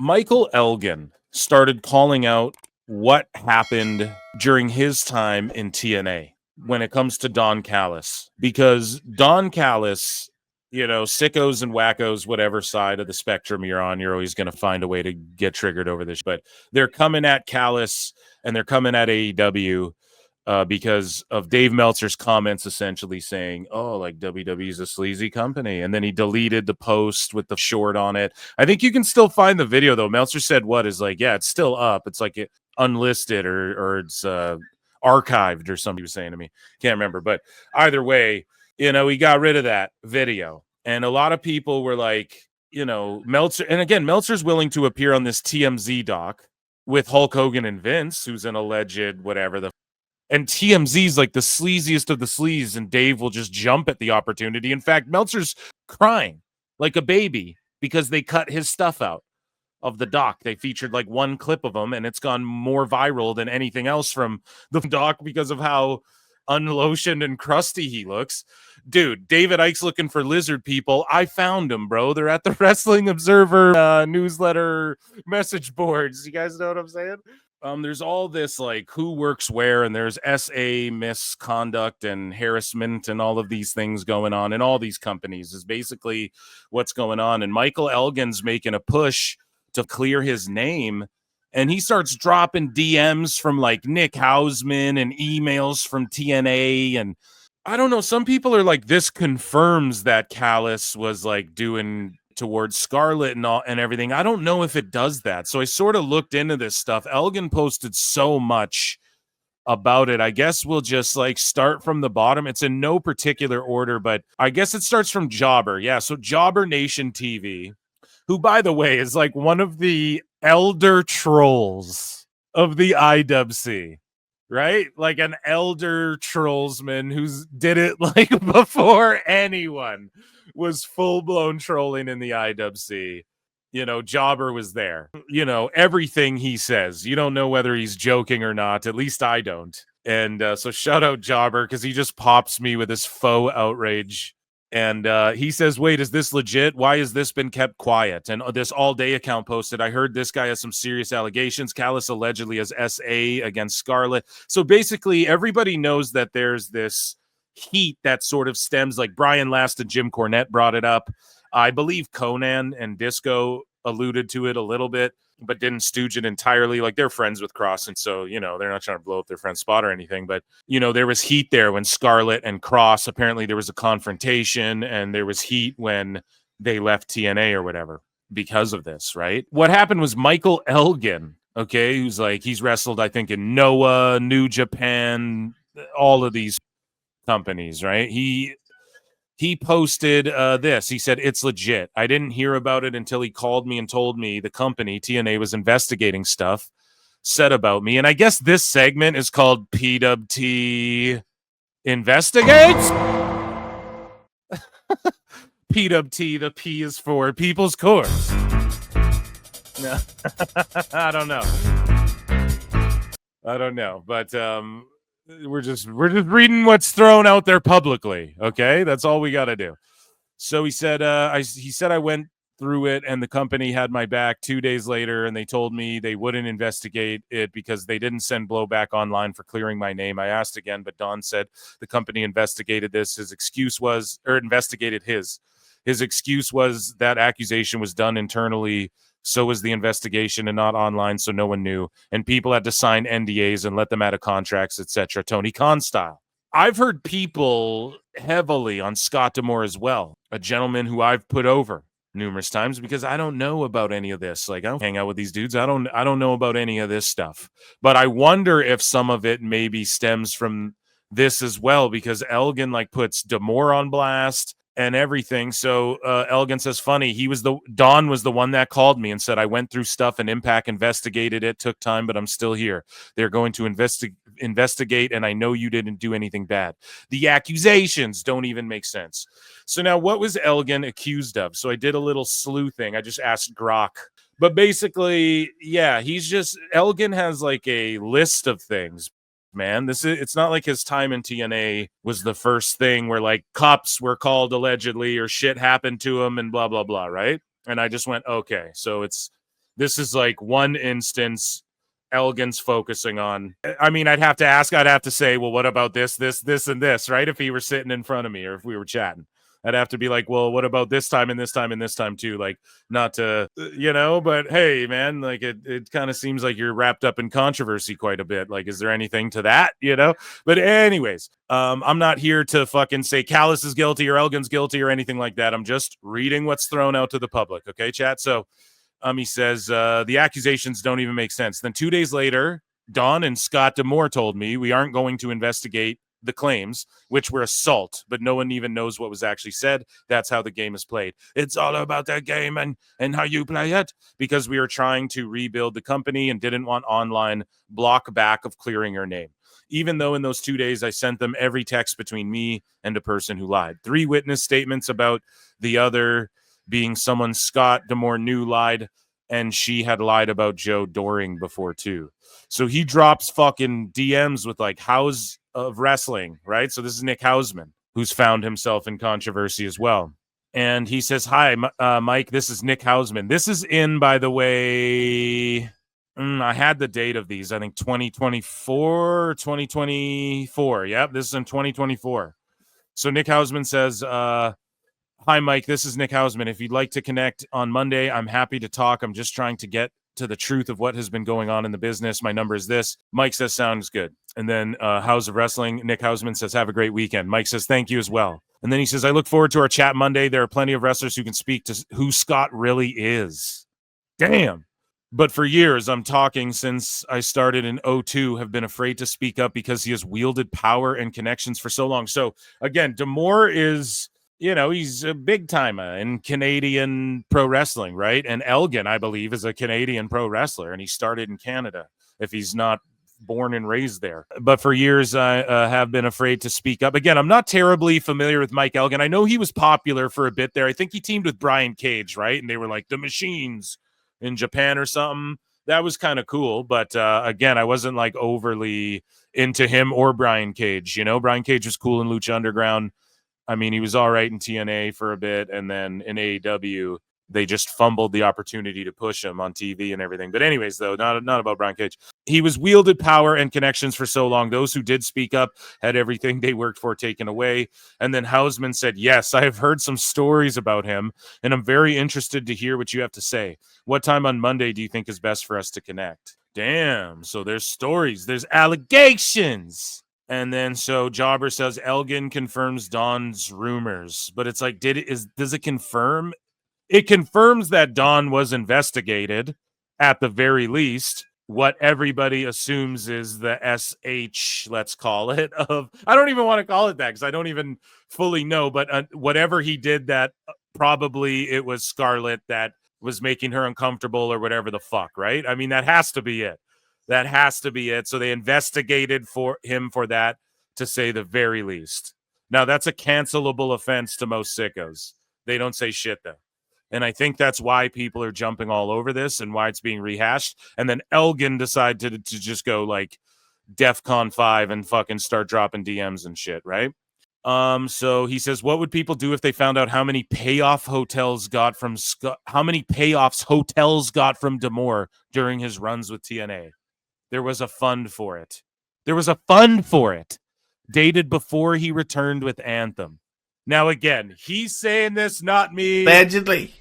Michael Elgin started calling out what happened during his time in TNA when it comes to Don Callis, because Don Callis, sickos and wackos, whatever side of the spectrum you're on, you're always going to find a way to get triggered over this. But they're coming at Callis and they're coming at AEW because of Dave Meltzer's comments essentially saying, oh, like WWE is a sleazy company. And then he deleted the post with the short on it. I think you can still find the video, though. Meltzer said yeah, it's still up. It's like unlisted or it's archived or something he was saying to me. Can't remember. But either way, he got rid of that video. And a lot of people were like, Meltzer. And again, Meltzer's willing to appear on this TMZ doc with Hulk Hogan and Vince, who's an alleged whatever. And TMZ's like the sleaziest of the sleaze, and Dave will just jump at the opportunity. In fact, Meltzer's crying like a baby because they cut his stuff out of the doc. They featured like one clip of him, and it's gone more viral than anything else from the doc because of how unlotioned and crusty he looks. Dude, David Icke's looking for lizard people. I found them, bro. They're at the Wrestling Observer newsletter message boards. You guys know what I'm saying? There's all this like who works where, and there's SA misconduct and harassment and all of these things going on in all these companies is basically what's going on. And Michael Elgin's making a push to clear his name, and he starts dropping DMs from like Nick Hausman and emails from TNA. And I don't know, some people are like, this confirms that Callis was like doing towards Scarlett and everything. I don't know if it does that. So I sort of looked into this stuff. Elgin posted so much about it. I guess we'll just like start from the bottom. It's in no particular order, but I guess it starts from Jobber. Yeah, so Jobber Nation TV, who, by the way, is like one of the elder trolls of the IWC, right? Like an elder trollsman who's did it like before anyone was full-blown trolling in the IWC. Jobber was there. Everything he says, you don't know whether he's joking or not. At least I don't. And so shout out Jobber, because he just pops me with his faux outrage. And he says, wait, is this legit? Why has this been kept quiet? And this All Day account posted, I heard this guy has some serious allegations. Callis allegedly has SA against Scarlett. So basically, everybody knows that there's this heat that sort of stems, like Brian Last and Jim Cornette brought it up. I believe Conan and Disco alluded to it a little bit, but didn't stooge it entirely. Like, they're friends with Cross, and so, they're not trying to blow up their friend's spot or anything. But, there was heat there when Scarlett and Cross, apparently there was a confrontation, and there was heat when they left TNA or whatever because of this, right? What happened was Michael Elgin, okay, who's like, he's wrestled, I think, in Noah, New Japan, all of these companies, right? He posted this. He said, it's legit. I didn't hear about it until he called me and told me the company, TNA, was investigating stuff said about me. And I guess this segment is called PWT Investigates. PWT, the P is for People's Course. No, I don't know. But we're just reading what's thrown out there publicly. Okay, that's all we got to do. So he said, I went through it, and the company had my back 2 days later, and they told me they wouldn't investigate it because they didn't send blowback online for clearing my name. I asked again, but Don said the company investigated this. His excuse was, or investigated his excuse was that accusation was done internally. So was the investigation and not online, so no one knew. And people had to sign NDAs and let them out of contracts, etc. Tony Khan style. I've heard people heavily on Scott D'Amore as well, a gentleman who I've put over numerous times because I don't know about any of this. Like, I don't hang out with these dudes. I don't know about any of this stuff. But I wonder if some of it maybe stems from this as well, because Elgin like puts D'Amore on blast and everything. So Elgin says, funny, Don was the one that called me and said, I went through stuff and Impact investigated it, took time, but I'm still here. They're going to investigate, and I know you didn't do anything bad. The accusations don't even make sense. So now, what was Elgin accused of? So I did a little sleuthing. I just asked Grok. But basically, yeah, Elgin has like a list of things. Man, it's not like his time in TNA was the first thing where like cops were called allegedly or shit happened to him and blah blah blah, right? And I just went, okay, so it's This is like one instance Elgin's focusing on. I mean, I'd have to say, well, what about this, and this, right? If he were sitting in front of me or if we were chatting, I'd have to be like, well, what about this time and this time and this time too? Like, not to, but hey, man, like it kind of seems like you're wrapped up in controversy quite a bit. Like, is there anything to that, But anyways, I'm not here to fucking say Callis is guilty or Elgin's guilty or anything like that. I'm just reading what's thrown out to the public. Okay, chat? So, he says, the accusations don't even make sense. Then 2 days later, Don and Scott D'Amore told me we aren't going to investigate the claims, which were assault, but no one even knows what was actually said. That's how the game is played. It's all about the game and how you play it, because we are trying to rebuild the company and didn't want online block back of clearing your name. Even though in those 2 days I sent them every text between me and a person who lied. 3 witness statements about the other being someone Scott D'Amore knew lied, and she had lied about Joe Doring before too. So he drops fucking DMs with like House of Wrestling, right? So this is Nick Hausman, who's found himself in controversy as well. And he says, hi, Mike, this is Nick Hausman. This is in, by the way, I had the date of these, I think 2024. Yep, this is in 2024. So Nick Hausman says, hi, Mike. This is Nick Hausman. If you'd like to connect on Monday, I'm happy to talk. I'm just trying to get to the truth of what has been going on in the business. My number is this. Mike says, sounds good. And then House of Wrestling, Nick Hausman says, have a great weekend. Mike says, thank you as well. And then he says, I look forward to our chat Monday. There are plenty of wrestlers who can speak to who Scott really is. Damn. But for years, I'm talking since I started in 2002, have been afraid to speak up because he has wielded power and connections for so long. So again, D'Amore is... he's a big timer in Canadian pro wrestling, right? And Elgin, I believe, is a Canadian pro wrestler, and he started in Canada, if he's not born and raised there. But for years, I have been afraid to speak up. Again, I'm not terribly familiar with Mike Elgin. I know he was popular for a bit there. I think he teamed with Brian Cage, right? And they were like the Machines in Japan or something. That was kind of cool. But again, I wasn't like overly into him or Brian Cage. Brian Cage was cool in Lucha Underground. I mean, he was all right in TNA for a bit, and then in AEW, they just fumbled the opportunity to push him on TV and everything. But anyways, though, not about Brian Cage. He was wielded power and connections for so long. Those who did speak up had everything they worked for taken away. And then Hausman said, yes, I have heard some stories about him, and I'm very interested to hear what you have to say. What time on Monday do you think is best for us to connect? Damn, so there's stories. There's allegations. And then so Jobber says Elgin confirms Don's rumors, but it's like, does it confirm? It confirms that Don was investigated at the very least. What everybody assumes is the SH, let's call it, of, I don't even want to call it that because I don't even fully know, but whatever he did, that probably it was Scarlett that was making her uncomfortable or whatever the fuck, right? I mean, that has to be it. That has to be it. So they investigated for him for that, to say the very least. Now, that's a cancelable offense to most sickos. They don't say shit, though. And I think that's why people are jumping all over this and why it's being rehashed. And then Elgin decided to just go like DEFCON 5 and fucking start dropping DMs and shit, right? So he says, what would people do if they found out how many payoffs hotels got from D'Amore during his runs with TNA? There was a fund for it. Dated before he returned with Anthem. Now, again, he's saying this, not me. Allegedly.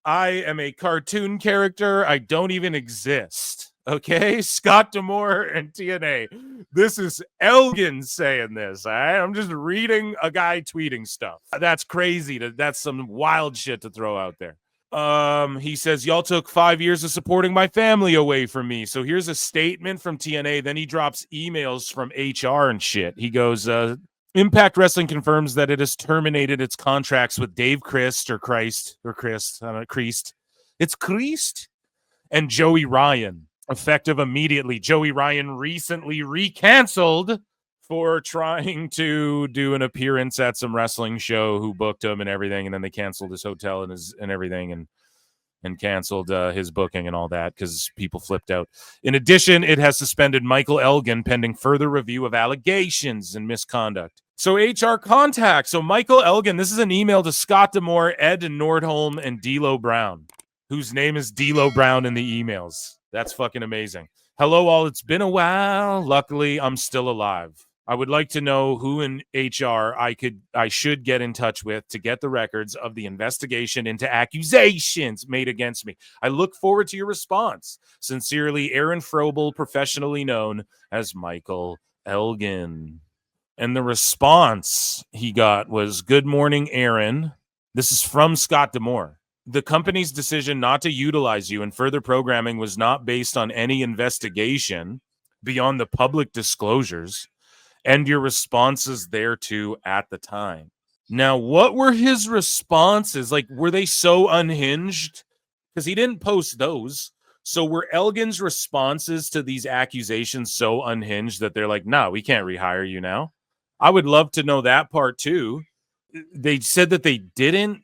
I am a cartoon character. I don't even exist. Okay? Scott D'Amore and TNA. This is Elgin saying this. All right? I'm just reading a guy tweeting stuff. That's crazy. That's some wild shit to throw out there. He says, y'all took 5 years of supporting my family away from me. So here's a statement from TNA. Then he drops emails from HR and shit. He goes, Impact Wrestling confirms that it has terminated its contracts with Dave Christ and Joey Ryan, effective immediately. Joey Ryan recently recanceled for trying to do an appearance at some wrestling show, who booked him and everything, and then they canceled his hotel and everything, and canceled his booking and all that because people flipped out. In addition, it has suspended Michael Elgin pending further review of allegations and misconduct. So HR contacts. So Michael Elgin, this is an email to Scott D'Amore, Ed Nordholm, and D'Lo Brown. whose name is D'Lo Brown in the emails. That's fucking amazing. Hello, all. It's been a while. Luckily, I'm still alive. I would like to know who in HR I should get in touch with to get the records of the investigation into accusations made against me. I look forward to your response. Sincerely, Aaron Frobel, professionally known as Michael Elgin. And the response he got was, "Good morning, Aaron." This is from Scott D'Amore. "The company's decision not to utilize you in further programming was not based on any investigation beyond the public disclosures and your responses thereto at the time." Now, what were his responses? Like, were they so unhinged? Because he didn't post those. So were Elgin's responses to these accusations so unhinged that they're like, "No, we can't rehire you now"? I would love to know that part too. They said that they didn't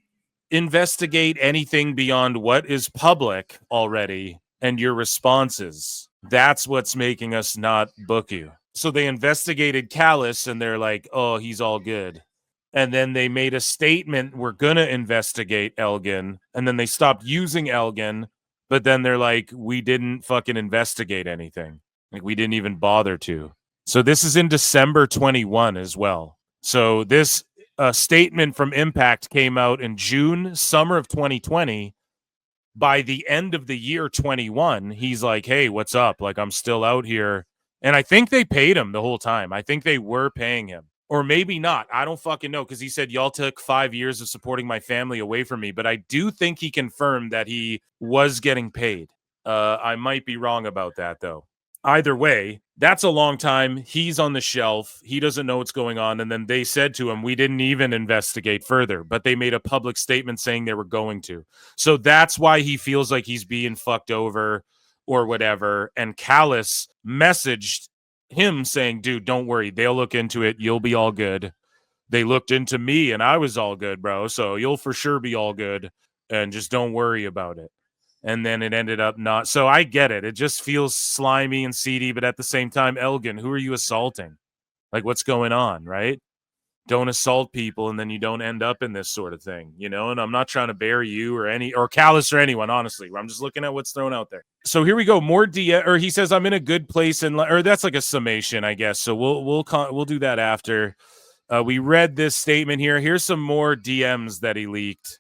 investigate anything beyond what is public already and your responses. That's what's making us not book you. So they investigated Callis and they're like, "Oh, he's all good." And then they made a statement, "We're going to investigate Elgin." And then they stopped using Elgin. But then they're like, "We didn't fucking investigate anything. Like, we didn't even bother to." So this is in December 21 as well. So this statement from Impact came out in June, summer of 2020. By the end of the year 21, he's like, "Hey, what's up? Like, I'm still out here." And I think they paid him the whole time. I think they were paying him. Or maybe not. I don't fucking know, because he said, "Y'all took 5 years of supporting my family away from me." But I do think he confirmed that he was getting paid. I might be wrong about that, though. Either way, that's a long time. He's on the shelf. He doesn't know what's going on. And then they said to him, "We didn't even investigate further," but they made a public statement saying they were going to. So that's why he feels like he's being fucked over or whatever. And Callis messaged him saying, "Dude, don't worry. They'll look into it. You'll be all good. They looked into me and I was all good, bro. So you'll for sure be all good. And just don't worry about it." And then it ended up not. So I get it. It just feels slimy and seedy, but at the same time, Elgin, who are you assaulting? Like, what's going on, right? Don't assault people, and then you don't end up in this sort of thing, you know? And I'm not trying to bury you or Callis or anyone, honestly. I'm just looking at what's thrown out there. So here we go. More or he says, "I'm in a good place," or that's like a summation, I guess. So we'll do that after. We read this statement here. Here's some more DMs that he leaked.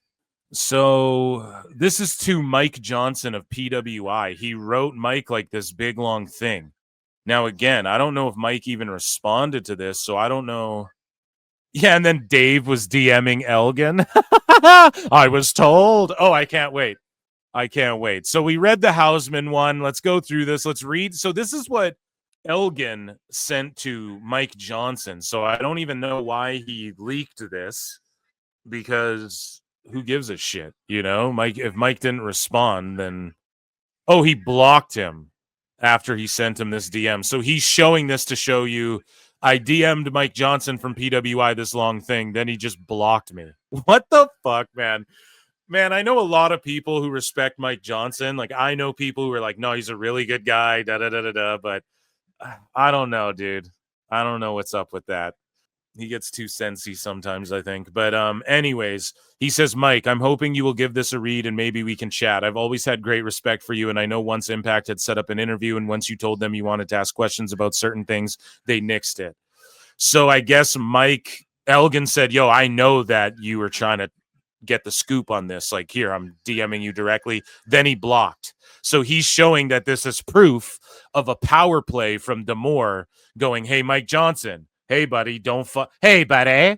So this is to Mike Johnson of PWI. He wrote Mike like this big long thing. Now, again, I don't know if Mike even responded to this, so I don't know. Yeah, and then Dave was DMing Elgin. I was told. Oh, I can't wait. I can't wait. So we read the Hausman one. Let's go through this. Let's read. So this is what Elgin sent to Mike Johnson. So I don't even know why he leaked this, because who gives a shit, you know? Mike, if Mike didn't respond, then he blocked him after he sent him this DM. So he's showing this to show you, I DM'd Mike Johnson from PWI this long thing, then he just blocked me. What the fuck, man? Man, I know a lot of people who respect Mike Johnson. Like, I know people who are like, "No, he's a really good guy, da-da-da-da-da," but I don't know, dude. I don't know what's up with that. He gets too sensy sometimes, I think. But anyways, he says, "Mike, I'm hoping you will give this a read and maybe we can chat. I've always had great respect for you, and I know once Impact had set up an interview, and once you told them you wanted to ask questions about certain things, they nixed it." So I guess Mike Elgin said, "Yo, I know that you were trying to get the scoop on this. Like, here, I'm DMing you directly." Then he blocked. So he's showing that this is proof of a power play from D'Amore going, "Hey, Mike Johnson. Hey, buddy, don't Hey, buddy."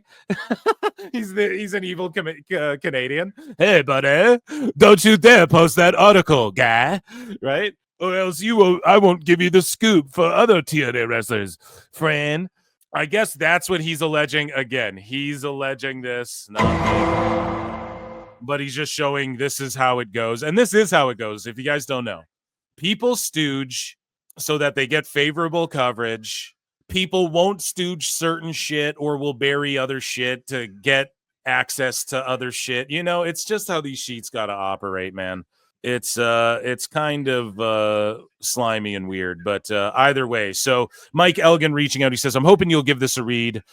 he's an evil Canadian. "Hey, buddy, don't you dare post that article, guy." Right? "Or else I won't give you the scoop for other TNA wrestlers, friend." I guess that's what he's alleging. Again, he's alleging this, not me. But he's just showing this is how it goes. And this is how it goes, if you guys don't know. People stooge so that they get favorable coverage. People won't stooge certain shit or will bury other shit to get access to other shit. You know, it's just how these sheets got to operate, man. It's kind of slimy and weird, but either way. So Mike Elgin reaching out, he says, "I'm hoping you'll give this a read.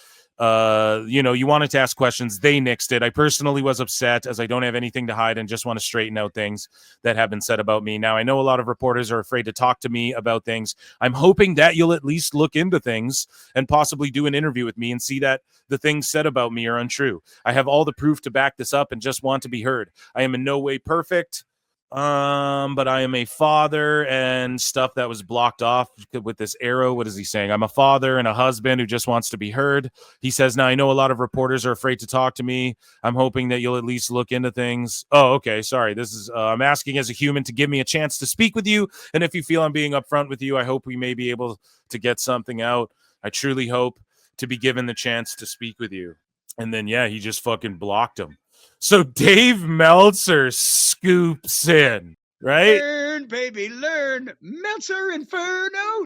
You wanted to ask questions. They nixed it. I personally was upset as I don't have anything to hide and just want to straighten out things that have been said about me. Now, I know a lot of reporters are afraid to talk to me about things. I'm hoping that you'll at least look into things and possibly do an interview with me and see that the things said about me are untrue. I have all the proof to back this up and just want to be heard. I am in no way perfect. But I am a father and stuff that was blocked off with this arrow. What is he saying? I'm a father and a husband who just wants to be heard. He says, now I know a lot of reporters are afraid to talk to me. I'm hoping that you'll at least look into things. Oh, okay. Sorry. This is, I'm asking as a human to give me a chance to speak with you. And if you feel I'm being upfront with you, I hope we may be able to get something out. I truly hope to be given the chance to speak with you. And then, yeah, he just fucking blocked him. So Dave Meltzer scoops in, right? Learn, baby, learn. Meltzer Inferno.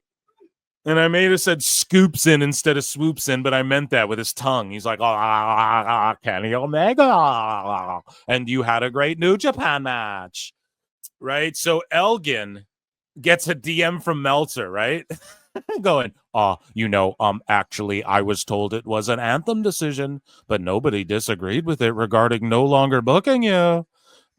And I may have said scoops in instead of swoops in, but I meant that with his tongue. He's like, Kenny Omega. And you had a great New Japan match, right? So Elgin gets a DM from Meltzer, right? Going, actually, I was told it was an Anthem decision, but nobody disagreed with it regarding no longer booking you.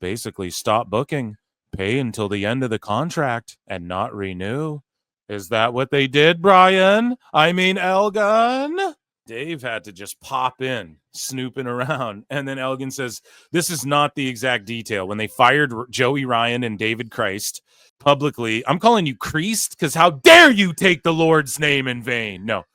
Basically, stop booking, pay until the end of the contract, and not renew. Is that what they did, Brian? I mean, Elgin? Dave had to just pop in, snooping around. And then Elgin says, this is not the exact detail. When they fired Joey Ryan and David Christ publicly, I'm calling you Christ because how dare you take the Lord's name in vain? No.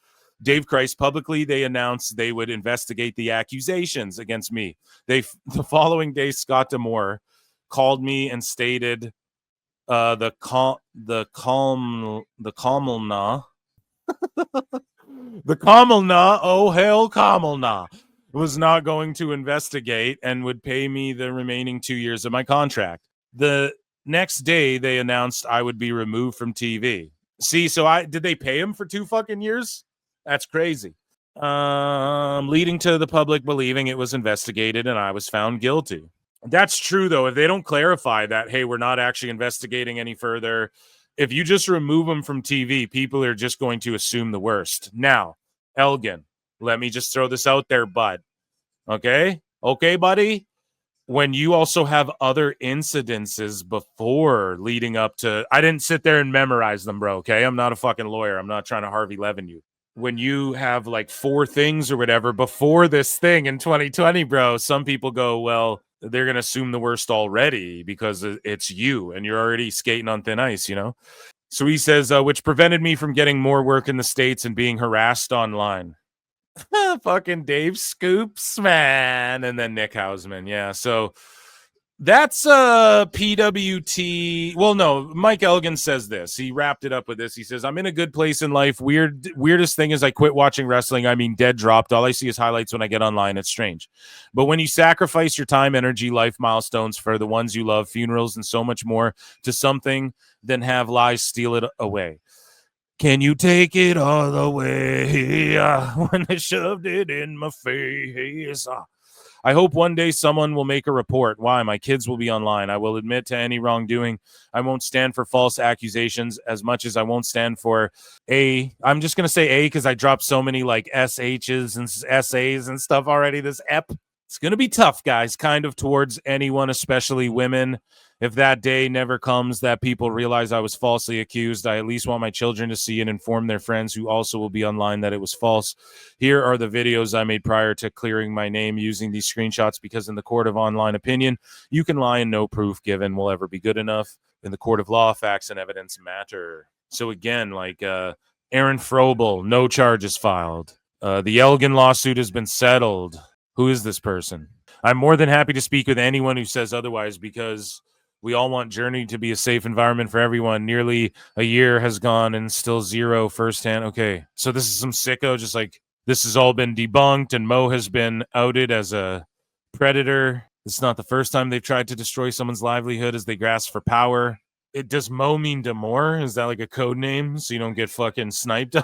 Dave Christ publicly, they announced they would investigate the accusations against me. The following day, Scott D'Amore called me and stated the Kamalna, oh hell Kamalna, was not going to investigate and would pay me the remaining 2 years of my contract. The next day, they announced I would be removed from TV. See, so did they pay him for 2 fucking years? That's crazy. Leading to the public believing it was investigated and I was found guilty. That's true, though. If they don't clarify that, hey, we're not actually investigating any further, if you just remove them from TV, people are just going to assume the worst. Now, Elgin, let me just throw this out there, bud. Okay? Okay, buddy? When you also have other incidences before leading up to, I didn't sit there and memorize them, bro, okay? I'm not a fucking lawyer. I'm not trying to Harvey Levin you. When you have like 4 things or whatever before this thing in 2020, bro, some people go, well, they're going to assume the worst already because it's you and you're already skating on thin ice, you know? So he says, which prevented me from getting more work in the States and being harassed online. Fucking Dave Scoops, man. And then Nick Hausman. Yeah. So that's PWT. Well, no, Mike Elgin says this. He wrapped it up with this. He says, I'm in a good place in life. Weirdest thing is I quit watching wrestling. I mean, dead dropped. All I see is highlights when I get online. It's strange. But when you sacrifice your time, energy, life milestones for the ones you love, funerals, and so much more to something, then have lies steal it away. Can you take it all away when they shoved it in my face? I hope one day someone will make a report. Why? My kids will be online. I will admit to any wrongdoing. I won't stand for false accusations as much as I won't stand for I'm just going to say A because I dropped so many like SHs and SAs and stuff already. This ep. It's going to be tough, guys, kind of towards anyone, especially women. If that day never comes that people realize I was falsely accused, I at least want my children to see and inform their friends who also will be online that it was false. Here are the videos I made prior to clearing my name using these screenshots because in the court of online opinion, you can lie and no proof given will ever be good enough. In the court of law, facts and evidence matter. So again, like Aaron Frobel, no charges filed. The Elgin lawsuit has been settled. Who is this person? I'm more than happy to speak with anyone who says otherwise because we all want Journey to be a safe environment for everyone. Nearly a year has gone and still zero firsthand. Okay, so this is some sicko, just like this has all been debunked and Mo has been outed as a predator. It's not the first time they've tried to destroy someone's livelihood as they grasp for power. Does Mo mean D'Amore? Is that like a code name so you don't get fucking sniped?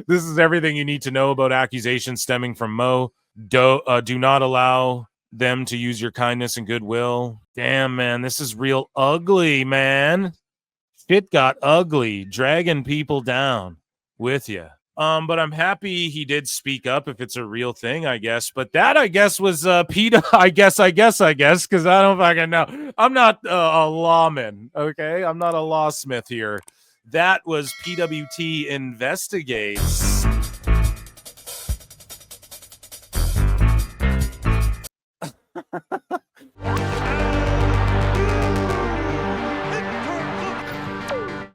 This is everything you need to know about accusations stemming from Mo. Do not allow them to use your kindness and goodwill. Damn, man, this is real ugly, man. Shit got ugly, dragging people down with you. But I'm happy he did speak up if it's a real thing, I guess. But that, I guess, was PETA. I guess, because I don't fucking know. I'm not a lawman, okay? I'm not a lawsmith here. That was PWT Investigates.